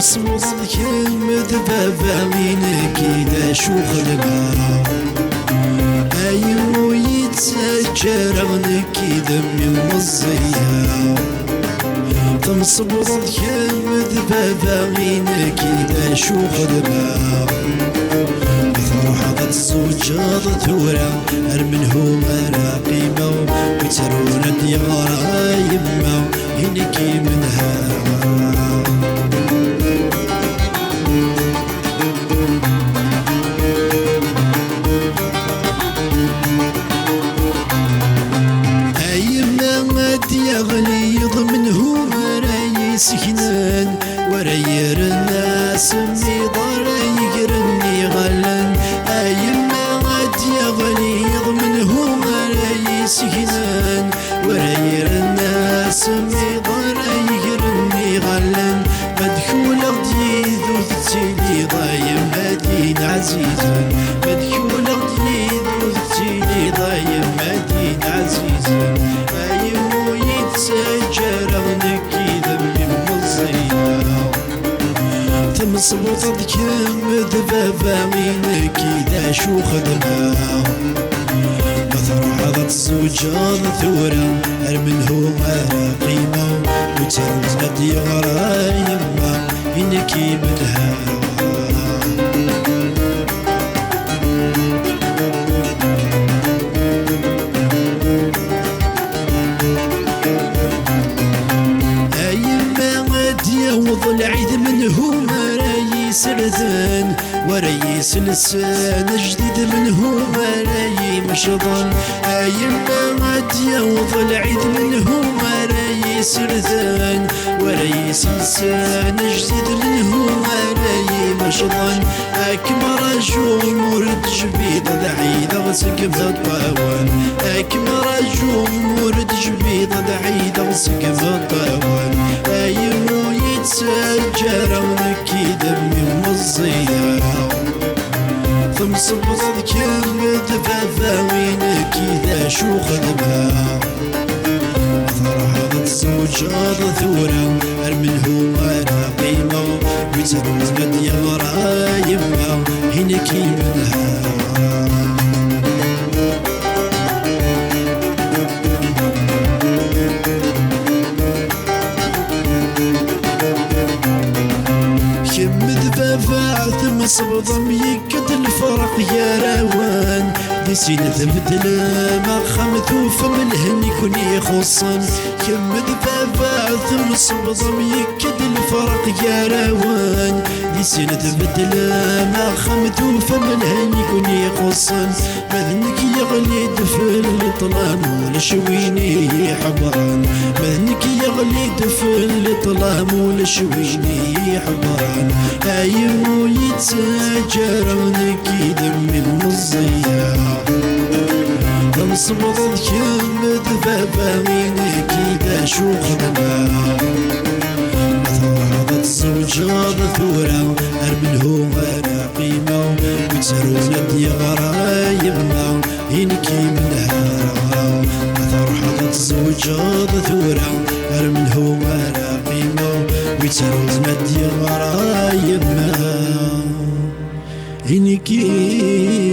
تمصمص الكلمة بابا منك إذا شو خدمة أيو يتسجر غنك إذا من مزية تمصمص الكلمة بابا منك إذا شو خدمة فرحة الزوجات ثورة أرمنهم أنا قيمة ويترون ديارها يما هنكي منها يغليظ منهم راي سكنان وراير الناس ميضار يقرني غلان أيما غد يغليظ منهم راي سكنان وراير الناس ميضار يقرني غلان مدخول غديد وتتيلي ضايم هادين عزيزا مدخول غديد وتتيلي ضايم هادين عزيزا سجر غنك ذنب مزينا تمصبط الكلمة بابا منك إذا شو خدمة مثل حضت الزوجات ثورة أرمنهم أنا قيمة وترمز يغرى يما إنك منها العيد منهم رايس الذان وريس لسان جديد منهم راي مشضان أيما غد يوض العيد منهم رايس الذان وريس لسان جديد منهم راي مشضان أكمر جمهور جبيد دعيد غسق الطاوان أكمر جمهور جبيد دعيد غسق الطاوان أيما يتسجر ونكي دمي مزية تمصبط الكلمة بابا وينك إذا شو خدمة فرحة الزوجات ثورة أرمنهم أنا قيمة ويتروز قد يغرى يما هنكي منها تمصبط يكد الفرق يا روان نسينا تبدل ما خمثو فم الهن يكون يخصن كمد بابا تمصبط يكد الفرق يا روان نسينا تبدل ما خمثو فم الهن يكون يخصن مذنك يغلي دفل لطلام ولا شويني حبران مذنك يغلي دفل لطلام ولا شويني حبران أيو يتسجر ونكي دمي مزية تمصبط الكلمة بابا منك إذا شو خدمة مثل الزوجات ثورة أرمنهم أنا قيمة ويتسرون الديارة يما هنكي منها مثل الزوجات ثورة أرمنهم أنا قيمة ويتسرون الديارة يما هنكي